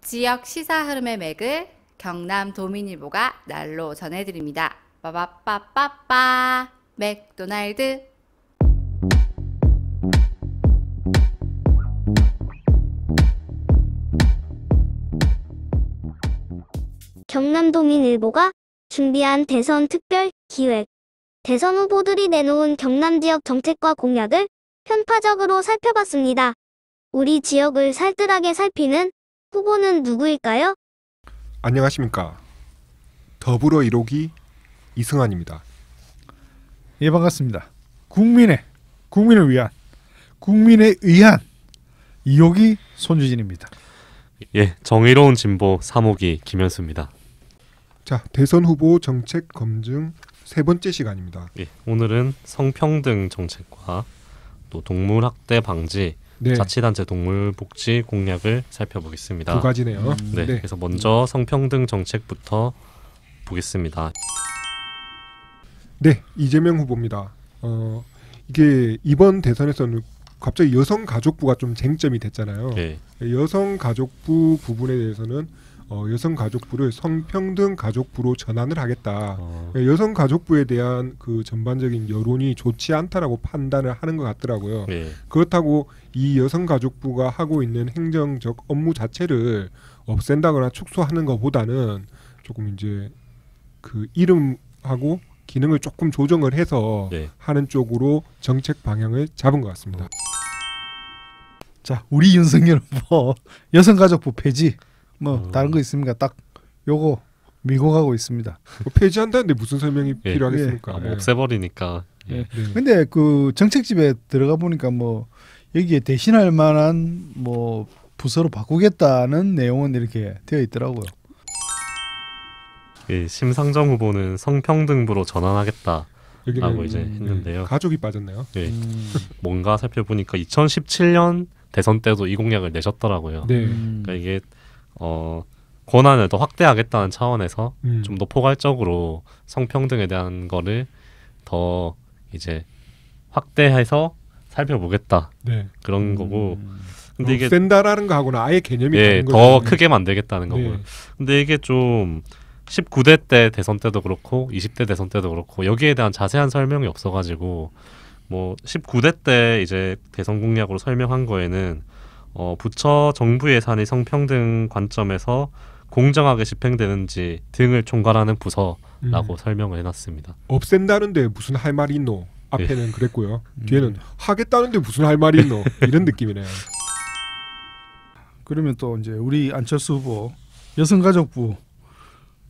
지역 시사 흐름의 맥을 경남도민일보가 날로 전해드립니다. 빠바빠빠빠 맥도날드. 경남도민일보가 준비한 대선 특별 기획. 대선 후보들이 내놓은 경남 지역 정책과 공약을 편파적으로 살펴봤습니다. 우리 지역을 살뜰하게 살피는 후보는 누구일까요? 안녕하십니까. 더불어 1호기 이승환입니다. 예, 반갑습니다. 국민을 위한, 국민에 의한 2호기 손주진입니다. 예, 정의로운 진보 3호기 김현수입니다. 자, 대선 후보 정책 검증 세 번째 시간입니다. 예, 오늘은 성평등 정책과 또 동물 학대 방지, 네. 자치단체 동물 복지 공약을 살펴보겠습니다. 두 가지네요. 네, 그래서 먼저 성평등 정책부터 보겠습니다. 네, 이재명 후보입니다. 이게 이번 대선에서는 갑자기 여성가족부가 좀 쟁점이 됐잖아요. 예, 여성가족부 부분에 대해서는 여성가족부를 성평등 가족부로 전환을 하겠다. 여성가족부에 대한 그 전반적인 여론이 좋지 않다라고 판단을 하는 것 같더라고요. 예, 그렇다고 이 여성가족부가 하고 있는 행정적 업무 자체를 없앤다거나 축소하는 것보다는 조금 이제 그 이름하고 기능을 조금 조정을 해서 예. 하는 쪽으로 정책 방향을 잡은 것 같습니다. 자, 우리 윤석열 후보 여성가족부 폐지 다른 거 있습니까? 딱 요거 밀고 가고 있습니다. 뭐 폐지한다는데 무슨 설명이 예. 필요하겠습니까? 뭐 없애버리니까. 예. 예. 근데 그 정책집에 들어가 보니까 뭐 여기에 대신할 만한 뭐 부서로 바꾸겠다는 내용은 이렇게 되어 있더라고요. 예, 심상정 후보는 성평등부로 전환하겠다라고 여기는 이제 했는데요. 가족이 빠졌네요. 예, 뭔가 살펴보니까 2017년 대선 때도 이 공약을 내셨더라고요. 네. 그러니까 이게 권한을 더 확대하겠다는 차원에서 좀 더 포괄적으로 성평등에 대한 거를 더 이제 확대해서 살펴보겠다. 네. 그런 거고. 근데 이게 센다라는 거하고는 아예 개념이 예, 다른 더 거잖아요. 크게 만들겠다는 거고요. 네. 근데 이게 좀 19대 때 대선 때도 그렇고 20대 대선 때도 그렇고 여기에 대한 자세한 설명이 없어가지고 뭐 19대 때 이제 대선 공약으로 설명한 거에는 부처 정부 예산이 성평등 관점에서 공정하게 집행되는지 등을 총괄하는 부서라고 설명을 해놨습니다. 없앤다는데 무슨 할 말이 있노? 앞에는 예. 그랬고요. 뒤에는 하겠다는데 무슨 할 말이 있노? 이런 느낌이네요. 그러면 또 이제 우리 안철수 후보 여성가족부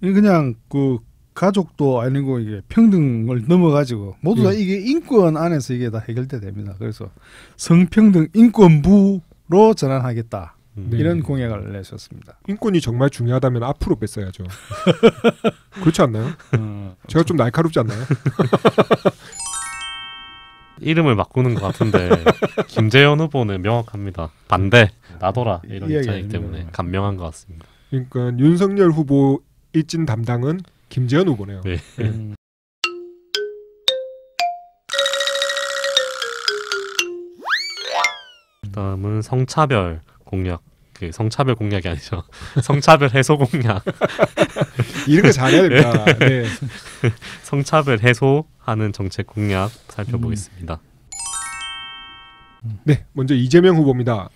이 그냥 그 가족도 아니고 이게 평등을 넘어가지고 모두 다 이게 인권 안에서 이게 다 해결돼 됩니다. 그래서 성평등 인권부로 전환하겠다. 이런 공약을 내셨습니다. 인권이 정말 중요하다면 앞으로 뺐어야죠. 그렇지 않나요? 제가 좀 날카롭지 않나요? 이름을 바꾸는 것 같은데 김재현 후보는 명확합니다. 반대, 놔둬라 이런 입장이기 때문에 간명한 것 같습니다. 그러니까 윤석열 후보 일진 담당은 김재현 후보네요. 네. 다음은 성차별 공약. 그 성차별 공약이 아니죠. 성차별 해소 공약. 이런 거 잘해야 됩니다. 네. 성차별 해소하는 정책 공약 살펴보겠습니다. 네, 먼저 이재명 후보입니다.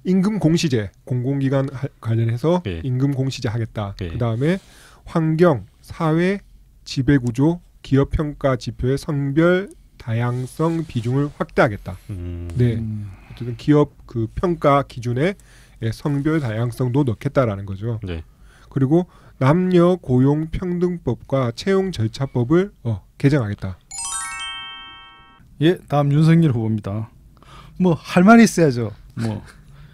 임금 공시제, 공공기관 관련해서 예. 임금 공시제 하겠다. 예. 그 다음에 환경, 사회, 지배구조, 기업평가 지표의 성별 다양성 비중을 확대하겠다. 네, 어쨌든 기업 그 평가 기준에 성별 다양성도 넣겠다라는 거죠. 네. 그리고 남녀 고용 평등법과 채용 절차법을 개정하겠다. 예, 다음 윤석열 후보입니다. 뭐 할 말이 있어야죠. 뭐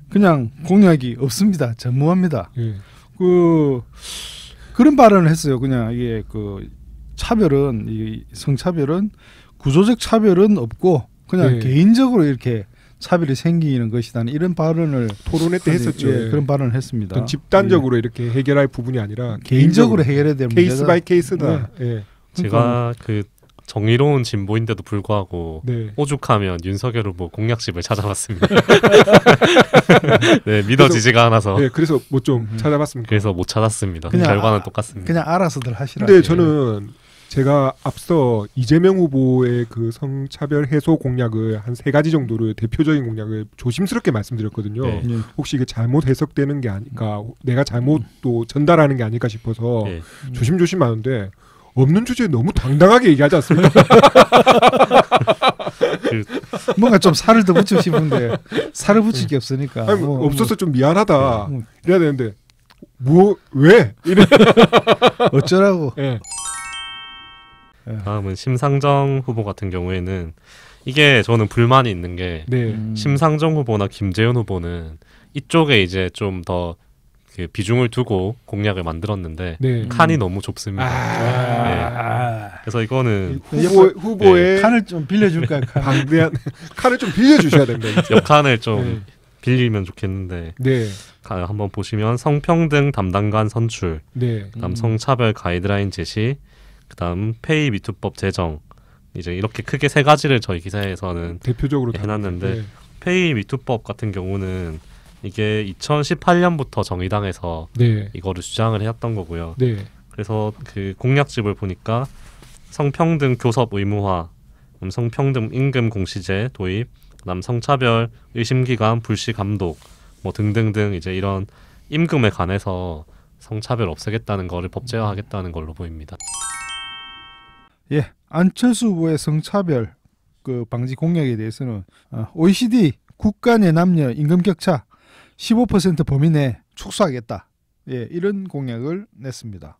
그냥 공약이 없습니다. 전무합니다. 예. 그런 발언을 했어요. 그냥 이게 그 차별은 이 성차별은 구조적 차별은 없고 그냥 개인적으로 이렇게 차별이 생기는 것이다는 이런 발언을 토론회 때 했었죠. 예, 그런 발언을 했습니다. 집단적으로 이렇게 해결할 부분이 아니라 개인적으로 해결해야 되는 케이스 문제다. 바이 케이스다. 네. 예. 제가 그 정의로운 진보인데도 불구하고 네. 오죽하면 윤석열 후보 공약집을 찾아봤습니다. 네, 믿어지지가 않아서. 네, 그래서 뭐 좀 찾아봤습니다. 그래서 못 찾았습니다. 그냥 결과는 똑같습니다. 그냥 알아서들 하시라. 근데 저는 제가 앞서 이재명 후보의 그 성차별 해소 공약을 한 3가지 정도를 대표적인 공약을 조심스럽게 말씀드렸거든요. 네. 예. 혹시 이게 잘못 해석되는 게 아닐까, 내가 잘못 또 전달하는 게 아닐까 싶어서 네. 조심조심 하는데 없는 주제에 너무 당당하게 얘기하지 않습니까? 뭔가 좀 살을 더 붙이고 싶은데 살을 붙일 게 없으니까. 아니, 뭐, 없어서 좀 미안하다 뭐, 이래야 되는데 뭐 왜? 이래. 어쩌라고. 네. 다음은 심상정 후보 같은 경우에는 이게 저는 불만이 있는 게 네. 심상정 후보나 김재현 후보는 이쪽에 이제 좀 더 그 비중을 두고 공약을 만들었는데 네. 칸이 너무 좁습니다. 그래서 이거는 후보의 칸을 좀 빌려줄까요? 칸. 방대한 칸을 좀 빌려주셔야 됩니다. 역한을 좀 네. 빌리면 좋겠는데 네. 한번 보시면 성평등 담당관 선출, 네. 그다음 성차별 가이드라인 제시, 그다음 페이 미투법 제정, 이제 이렇게 크게 3가지를 저희 기사에서는 대표적으로 해놨는데 네. 페이 미투법 같은 경우는 이게 2018년부터 정의당에서 네. 이거를 주장을 해왔던 거고요. 네. 그래서 그 공약집을 보니까 성평등 교섭 의무화, 성평등 임금 공시제 도입, 그다음 성차별 의심기관 불시 감독 뭐 등등등 이제 이런 임금에 관해서 성차별 없애겠다는 거를 법제화하겠다는 걸로 보입니다. 예, 안철수 후보의 성차별 그 방지 공약에 대해서는 OECD 국가 내 남녀 임금 격차 15% 범위 내 축소하겠다. 예, 이런 공약을 냈습니다.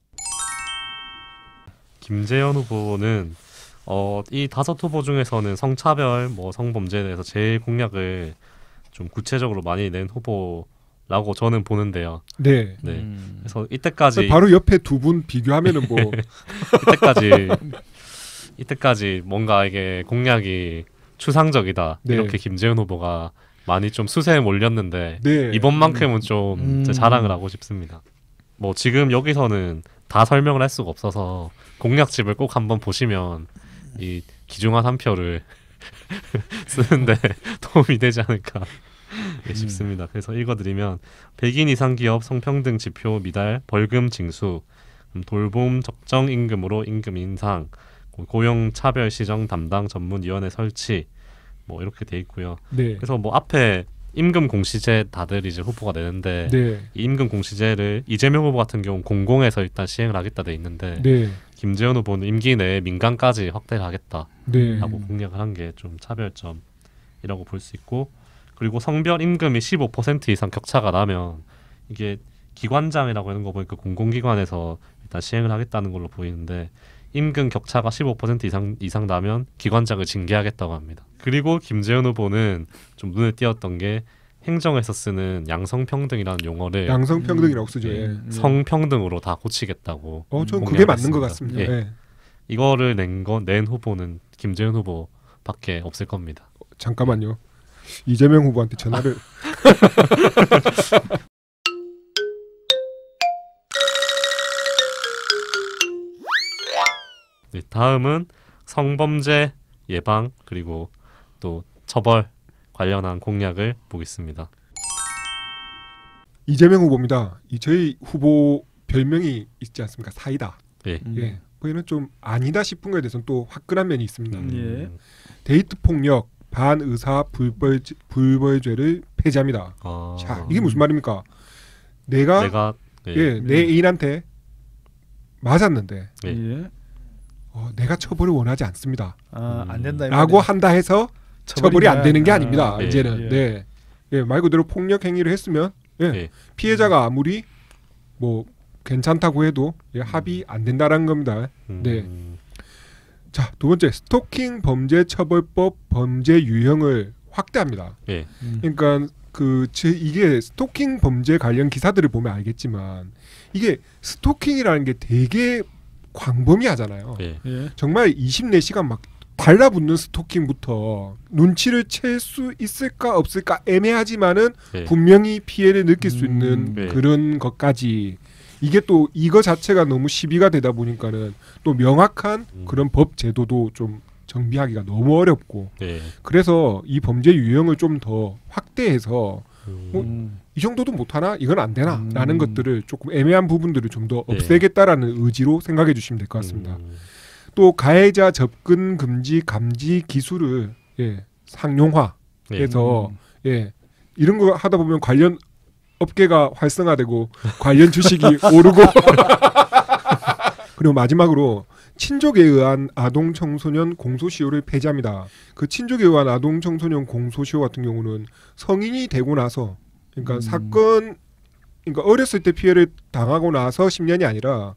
김재현 후보는 이 5 후보 중에서는 성차별, 뭐 성범죄에 대해서 제일 공약을 좀 구체적으로 많이 낸 후보라고 저는 보는데요. 네. 네. 그래서 이때까지 바로 옆에 2분 비교하면은 뭐 이때까지 뭔가 이게 공약이 추상적이다 네. 이렇게 김재현 후보가 많이 좀 수세에 몰렸는데 네. 이번만큼은 좀 자랑을 하고 싶습니다. 뭐 지금 여기서는 다 설명을 할 수가 없어서 공약집을 꼭 한번 보시면 이 귀중한 한 표를 쓰는데 도움이 되지 않을까 싶습니다. 그래서 읽어드리면 100인 이상 기업 성평등 지표 미달 벌금 징수, 돌봄 적정 임금으로 임금 인상, 고용 차별 시정 담당 전문위원회 설치 뭐 이렇게 돼 있고요. 네. 그래서 뭐 앞에 임금 공시제 다들 이제 후보가 내는데 네. 이 임금 공시제를 이재명 후보 같은 경우 공공에서 일단 시행을 하겠다 돼 있는데 네. 김재현 후보는 임기 내에 민간까지 확대를 하겠다라고 네. 공약을 한 게 좀 차별점이라고 볼 수 있고, 그리고 성별 임금이 15% 이상 격차가 나면 이게 기관장이라고 하는 거 보니까 공공기관에서 일단 시행을 하겠다는 걸로 보이는데 임금 격차가 15% 이상 나면 기관장을 징계하겠다고 합니다. 그리고 김재현 후보는 좀 눈에 띄었던 게 행정에서 쓰는 양성평등이라는 용어를 양성평등이라고 쓰죠. 예. 성평등으로 다 고치겠다고. 전 그게 맞는 공약을 것 했습니다. 같습니다. 예. 예. 이거를 낸 후보는 김재현 후보밖에 없을 겁니다. 잠깐만요. 이재명 후보한테 전화를 네, 다음은 성범죄 예방 그리고 또 처벌 관련한 공약을 보겠습니다. 이재명 후보입니다. 저희 후보 별명이 있지 않습니까? 사이다. 예. 예. 보이는 좀 아니다 싶은 거에 대해서는 또 화끈한 면이 있습니다. 예. 데이트 폭력, 반의사 불벌죄를 폐지합니다. 자, 이게 무슨 말입니까? 내가 내 애인한테 맞았는데 예. 예. 내가 처벌을 원하지 않습니다. 안 된다. 이 라고 말이야. 한다 해서 처벌이 안 되는 게 아닙니다. 예. 이제는. 예. 네. 예, 말 그대로 폭력 행위를 했으면 예. 피해자가 아무리 뭐 괜찮다고 해도 합의 안 된다라는 겁니다. 네. 자, 2번째 스토킹 범죄 처벌법 범죄 유형을 확대합니다. 예. 그러니까 이게 스토킹 범죄 관련 기사들을 보면 알겠지만 이게 스토킹이라는 게 되게 광범위하잖아요. 예. 예. 정말 24시간 막 달라붙는 스토킹부터 눈치를 챌 수 있을까 없을까 애매하지만은 예. 분명히 피해를 느낄 수 있는 예. 그런 것까지 이게 또 이거 자체가 너무 시비가 되다 보니까는 또 명확한 그런 법 제도도 좀 정비하기가 너무 어렵고 네. 그래서 이 범죄 유형을 좀 더 확대해서 이 정도도 못하나 이건 안 되나 라는 것들을 조금 애매한 부분들을 좀 더 네. 없애겠다라는 의지로 생각해 주시면 될 것 같습니다. 또 가해자 접근 금지 감지 기술을 상용화해서 이런 거 하다 보면 관련 업계가 활성화되고 관련 주식이 오르고 그리고 마지막으로 친족에 의한 아동 청소년 공소시효를 폐지합니다. 그 친족에 의한 아동 청소년 공소시효 같은 경우는 성인이 되고 나서 그러니까 사건 그러니까 어렸을 때 피해를 당하고 나서 10년이 아니라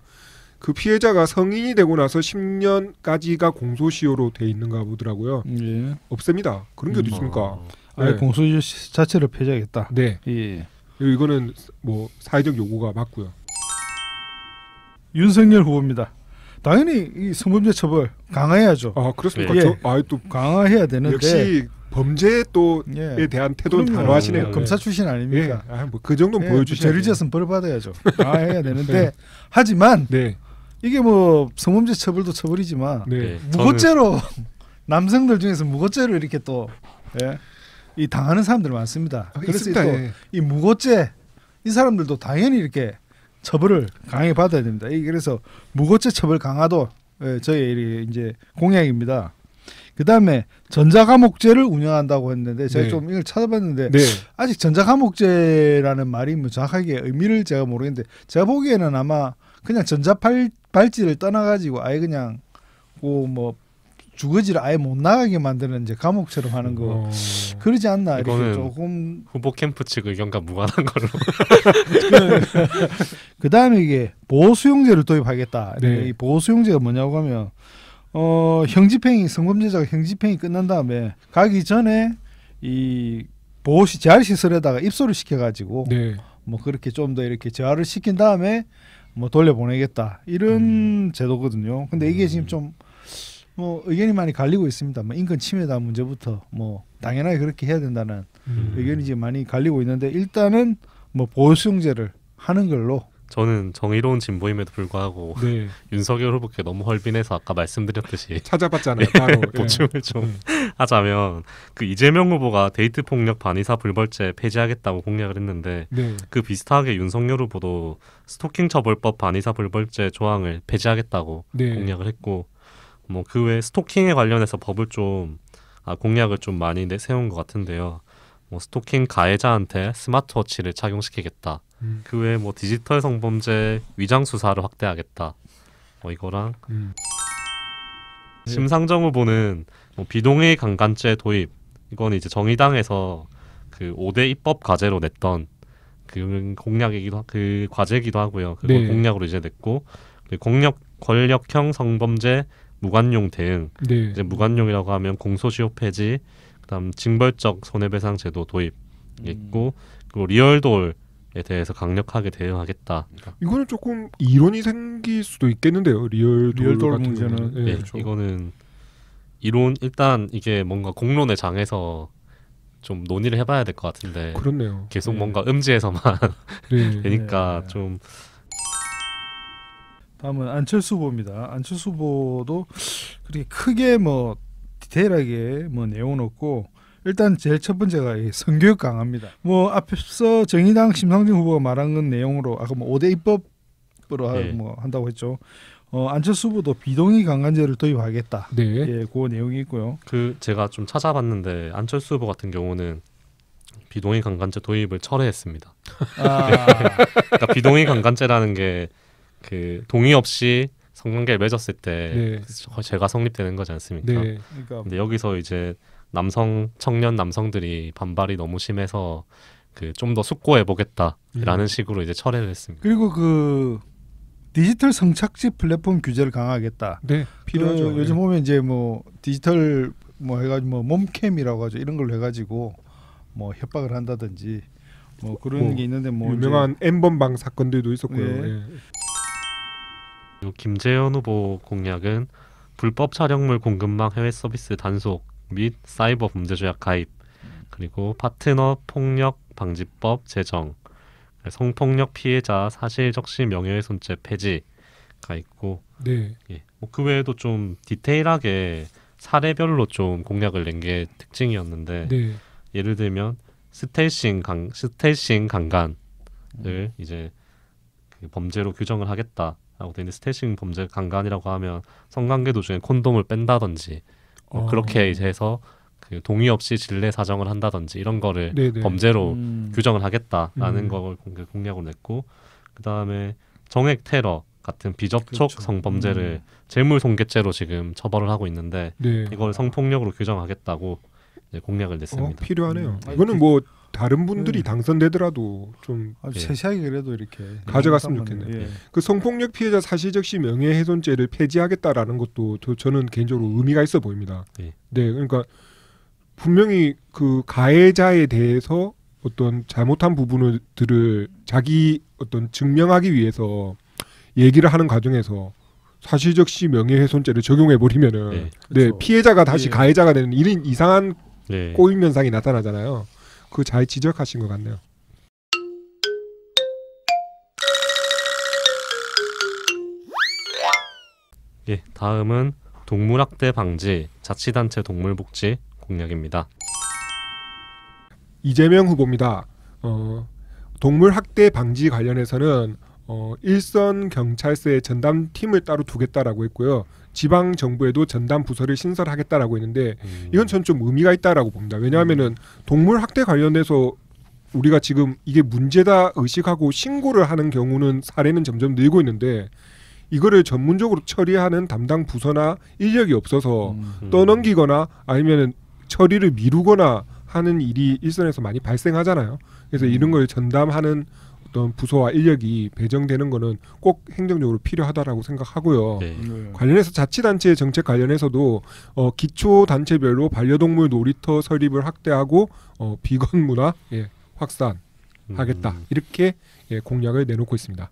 그 피해자가 성인이 되고 나서 10년까지가 공소시효로 돼 있는가 보더라고요. 예. 없습니다. 그런 게 어디 있습니까? 아예 네. 공소시효 자체를 폐지하겠다. 네. 예. 이거는 뭐 사회적 요구가 맞고요. 윤석열 후보입니다. 당연히 이 성범죄 처벌 강화해야죠. 아 그렇습니까? 예. 또 강화해야 되는데 역시 범죄 또에 예. 대한 태도는 그럼요. 단호하시네요. 검사 출신 아닙니까? 뭐그 정도는 보여주셔야 죄를 지었으면 벌 받아야죠. 강화해야 되는데 하지만 네. 이게 뭐 성범죄 처벌도 처벌이지만 네. 네. 무고죄로 남성들 중에서 무고죄로 이렇게 또 이 당하는 사람들 많습니다. 그래서 있습니다. 또 예. 이 무고죄 이 사람들도 당연히 이렇게 처벌을 강하게 받아야 됩니다. 그래서 무고죄 처벌 강화도 저희 이제 공약입니다. 그 다음에 전자감옥죄를 운영한다고 했는데 제가 네. 좀 이걸 찾아봤는데 네. 아직 전자감옥죄라는 말이 뭐 정확하게 의미를 제가 모르겠는데 제가 보기에는 아마 그냥 전자발찌를 떠나가지고 아예 그냥 뭐 주거지를 아예 못 나가게 만드는 이제 감옥처럼 하는 거 그러지 않나 이렇게 이거는 조금 후보 캠프 측 의견과 무관한 걸로. 그 다음에 이게 보호수용제를 도입하겠다. 네. 이 보호수용제가 뭐냐고 하면 형집행위 성범죄자가 형집행위 끝난 다음에 가기 전에 이 재활시설에다가 입소를 시켜가지고 네. 뭐 그렇게 좀 더 이렇게 재활을 시킨 다음에 뭐 돌려보내겠다 이런 제도거든요. 근데 이게 지금 좀 뭐 의견이 많이 갈리고 있습니다. 뭐 인권 침해다 문제부터 뭐 당연하게 그렇게 해야 된다는 의견이 지금 많이 갈리고 있는데 일단은 뭐 보호수용제를 하는 걸로. 저는 정의로운 진보임에도 불구하고 네. 윤석열 후보께 너무 헐빈해서 아까 말씀드렸듯이 찾아봤잖아요. 따로. 보충을 좀 하자면 그 이재명 후보가 데이트 폭력 반의사 불벌죄 폐지하겠다고 공약을 했는데 네. 그 비슷하게 윤석열 후보도 스토킹 처벌법 반의사 불벌죄 조항을 폐지하겠다고 네. 공약을 했고 뭐 그 외 스토킹에 관련해서 법을 좀 공약을 좀 많이 세운 것 같은데요. 뭐 스토킹 가해자한테 스마트워치를 착용시키겠다. 그 외에 뭐 디지털 성범죄 위장 수사를 확대하겠다. 뭐 이거랑 심상정 후보는 뭐 비동의 강간죄 도입. 이건 이제 정의당에서 그 5대 입법 과제로 냈던 그 공약이기도 그 과제이기도 하고요. 그걸 네. 공약으로 이제 냈고 권력형 성범죄 무관용 대응. 네. 이제 무관용이라고 하면 공소시효 폐지, 그다음 징벌적 손해배상 제도 도입 있고 그리고 리얼돌에 대해서 강력하게 대응하겠다. 이거는 조금 이론이 생길 수도 있겠는데요. 리얼돌 돌 같은 문제는. 경우는. 네, 그렇죠. 이거는 이론 일단 이게 뭔가 공론의 장에서 좀 논의를 해봐야 될 것 같은데 그렇네요. 계속 네. 뭔가 음지에서만 네. 되니까 네. 좀 다음은 안철수 후보입니다. 안철수 후보도 그렇게 크게 뭐 디테일하게 뭐 내용은 없고 일단 제일 첫 번째가 이 성교육 강화입니다. 뭐 앞서 정의당 심상정 후보가 말한 건 내용으로 아까 뭐 5대 입법으로 네. 뭐 한다고 했죠. 안철수 후보도 비동의 강간죄를 도입하겠다. 네. 예, 그 내용이 있고요. 그 제가 좀 찾아봤는데 안철수 후보 같은 경우는 비동의 강간죄 도입을 철회했습니다. 그러니까 비동의 강간죄라는 게 그 동의 없이 성관계를 맺었을 때 죄가 성립되는 거지 않습니까? 네. 그러니까 근데 여기서 이제 청년 남성들이 반발이 너무 심해서 그 좀 더 숙고해 보겠다라는 식으로 이제 철회를 했습니다. 그리고 그 디지털 성착취 플랫폼 규제를 강화하겠다. 네. 필요하죠. 그 요즘 보면 이제 뭐 디지털 뭐 해가지고 뭐 몸캠이라고 하죠. 이런 걸로 해가지고 뭐 협박을 한다든지 뭐 그런 뭐 게 있는데 뭐 유명한 N번방 사건들도 있었고요. 네. 예. 그리고 김재현 후보 공약은 불법 촬영물 공급망 해외 서비스 단속 및 사이버 범죄 조약 가입 그리고 파트너 폭력 방지법 제정 성폭력 피해자 사실적시 명예훼손죄 폐지가 있고 네. 예. 그 외에도 좀 디테일하게 사례별로 좀 공약을 낸 게 특징이었는데 네. 예를 들면 스텔싱 강간을 이제 그 범죄로 규정을 하겠다라고 되어 있는데 스텔싱 범죄 강간이라고 하면 성관계 도중에 콘돔을 뺀다든지 그렇게 이제 해서 그 동의 없이 진례 사정을 한다든지 이런 거를 네네. 범죄로 규정을 하겠다라는 걸 공약으로 냈고 그다음에 정액 테러 같은 비접촉 그렇죠. 성범죄를 재물손괴죄로 지금 처벌을 하고 있는데 네. 이걸 성폭력으로 규정하겠다고 이제 공약을 냈습니다. 필요하네요. 음. 이거는 뭐 다른 분들이 당선되더라도 좀 아주 예. 세세하게 그래도 이렇게 가져갔으면 하면, 좋겠네요. 예. 그 성폭력 피해자 사실적시 명예훼손죄를 폐지하겠다라는 것도 저는 개인적으로 의미가 있어 보입니다. 예. 네, 그러니까 분명히 그 가해자에 대해서 어떤 잘못한 부분들을 자기 어떤 증명하기 위해서 얘기를 하는 과정에서 사실적시 명예훼손죄를 적용해 버리면은 네. 네, 그렇죠. 피해자가 다시 예. 가해자가 되는 이런 이상한 네. 꼬임 현상이 나타나잖아요. 그거 잘 지적하신 것 같네요. 예, 다음은 동물학대 방지 자치단체 동물복지 공약입니다. 이재명 후보입니다. 동물 학대 방지 관련해서는 일선 경찰서에 전담 팀을 따로 두겠다라고 했고요. 지방 정부에도 전담 부서를 신설하겠다라고 했는데 이건 전 좀 의미가 있다라고 봅니다. 왜냐하면은 동물 학대 관련해서 우리가 지금 이게 문제다 의식하고 신고를 하는 경우는 사례는 점점 늘고 있는데 이거를 전문적으로 처리하는 담당 부서나 인력이 없어서 떠넘기거나 아니면은 처리를 미루거나 하는 일이 일선에서 많이 발생하잖아요. 그래서 이런 걸 전담하는 어떤 부서와 인력이 배정되는 거는 꼭 행정적으로 필요하다라고 생각하고요. 네. 네. 관련해서 자치단체 정책 관련해서도 기초 단체별로 반려동물 놀이터 설립을 확대하고 비건 문화 확산하겠다 이렇게 공약을 내놓고 있습니다.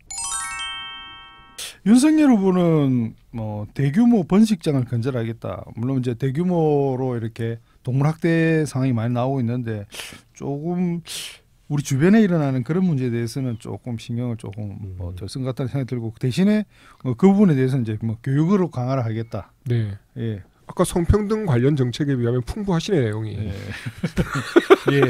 윤석열 후보는 뭐 대규모 번식장을 건설하겠다. 물론 이제 대규모로 이렇게 동물 학대 상황이 많이 나오고 있는데 조금 우리 주변에 일어나는 그런 문제에 대해서는 조금 신경을 조금 더 쓴 것 같다는 생각이 들고 대신에 그 부분에 대해서는 이제 뭐 교육으로 강화를 하겠다. 네. 예. 아까 성평등 관련 정책에 비하면 풍부하시네 내용이. 예. 예.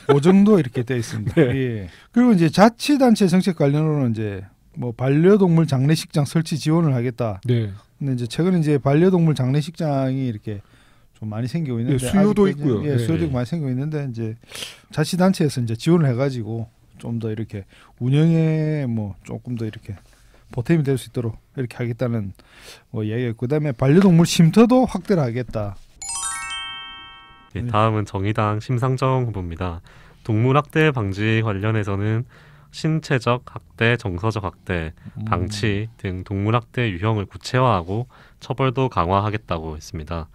그 정도 이렇게 되어 있습니다. 네. 예. 그리고 이제 자치단체 정책 관련으로는 이제 뭐 반려동물 장례식장 설치 지원을 하겠다. 네. 근데 이제 최근에 이제 반려동물 장례식장이 이렇게 좀 많이 생기고 있는데 수요도 아직도 있고요. 예, 네. 수요도 많이 생기고 있는데 이제 자치단체에서 이제 지원을 해가지고 좀 더 이렇게 운영에 뭐 조금 더 이렇게 보탬이 될 수 있도록 이렇게 하겠다는 뭐 이야기가 있고 그다음에 반려동물 쉼터도 확대를 하겠다. 예, 다음은 정의당 심상정 후보입니다. 동물학대 방지 관련해서는 신체적 학대, 정서적 학대, 방치 등 동물학대 유형을 구체화하고 처벌도 강화하겠다고 했습니다.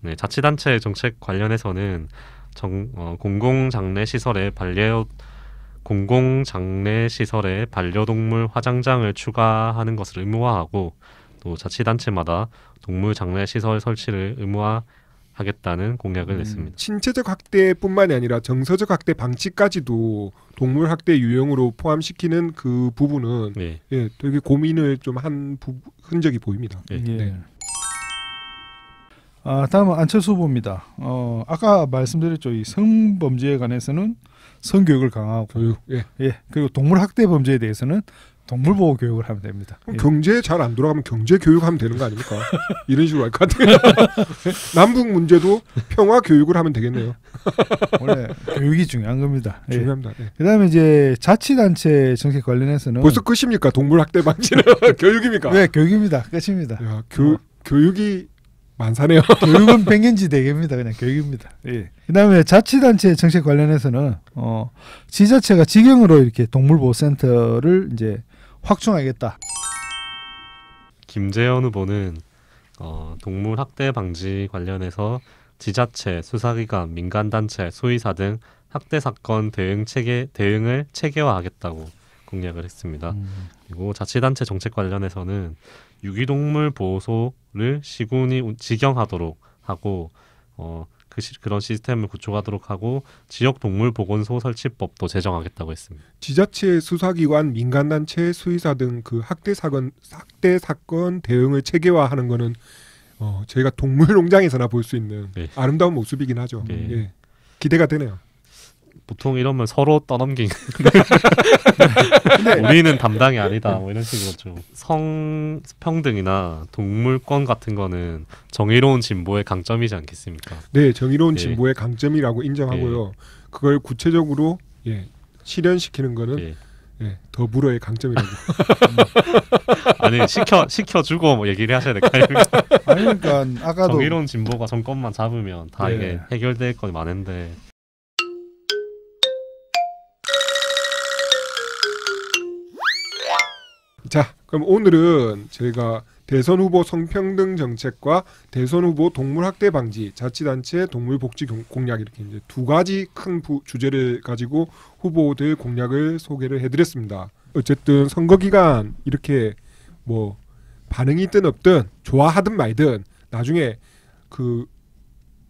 네, 자치단체 정책 관련해서는 공공장례시설에 반려동물 화장장을 추가하는 것을 의무화하고 또 자치단체마다 동물 장례시설 설치를 의무화하겠다는 공약을 냈습니다. 신체적 학대뿐만이 아니라 정서적 학대 방치까지도 동물 학대 유형으로 포함시키는 그 부분은 네. 되게 고민을 좀 한 흔적이 보입니다. 예. 예. 네. 다음은 안철수 후보입니다. 아까 말씀드렸죠. 이 성범죄에 관해서는 성교육을 강화하고 교육. 예. 예. 그리고 동물 학대 범죄에 대해서는 동물보호 교육을 하면 됩니다. 그럼 예. 경제 잘 안 돌아가면 경제 교육하면 되는 거 아닙니까? 이런 식으로 할 것 같아요. 남북 문제도 평화 교육을 하면 되겠네요. 원래 교육이 중요한 겁니다. 예. 중요합니다. 예. 그다음에 이제 자치단체 정책 관련해서는 벌써 끝입니까? 동물 학대 방지는 교육입니까? 네, 교육입니다. 끝입니다. 야, 교육이 만사네요. 교육은 백년지 대계입니다. 그냥 교육입니다. 예. 그다음에 자치단체 정책 관련해서는 지자체가 직영으로 이렇게 동물보호센터를 이제 확충하겠다. 김재현 후보는 동물 학대 방지 관련해서 지자체, 수사기관, 민간단체, 소위사 등 학대 사건 대응을 체계화하겠다고 공약을 했습니다. 그리고 자치단체 정책 관련해서는 유기동물 보호소를 시군이 직영하도록 하고 그런 시스템을 구축하도록 하고 지역 동물 보건소 설치법도 제정하겠다고 했습니다. 지자체, 수사기관, 민간단체, 수의사 등 그 학대 사건 대응을 체계화하는 거는 저희가 동물농장에서나 볼 수 있는 네. 아름다운 모습이긴 하죠. 네. 예. 기대가 되네요. 보통 이러면 서로 떠넘긴 우리는 담당이 아니다 뭐 이런 식으로 좀 성평등이나 동물권 같은 거는 정의로운 진보의 강점이지 않겠습니까? 네, 정의로운 예. 진보의 강점이라고 인정하고요. 그걸 구체적으로 실현시키는 거는 더불어의 강점이라고. 아니 시켜주고 뭐 얘기를 하셔야 될 거 아닙니까? 아니 그러니까 아까도 정의로운 진보가 정권만 잡으면 다 네. 이게 해결될 건 많은데 자, 그럼 오늘은 저희가 대선 후보 성평등 정책과 대선 후보 동물학대 방지, 자치단체 동물복지 공약 이렇게 이제 두 가지 큰 주제를 가지고 후보들 공약을 소개를 해드렸습니다. 어쨌든 선거 기간 이렇게 뭐 반응이 있든 없든 좋아하든 말든 나중에 그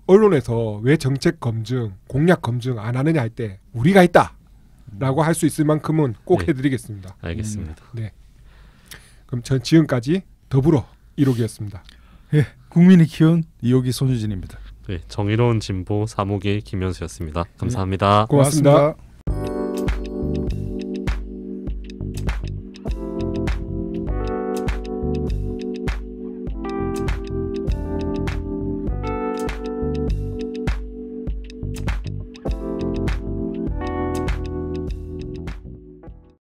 언론에서 왜 정책 검증, 공약 검증 안 하느냐 할 때 우리가 있다라고 할 수 있을 만큼은 꼭 네. 해드리겠습니다. 알겠습니다. 네. 그럼 전 지금까지 더불어 1호기였습니다. 예, 국민이 키운 이호기 손유진입니다. 네, 정의로운 진보 사무기 김현수였습니다. 감사합니다. 고맙습니다.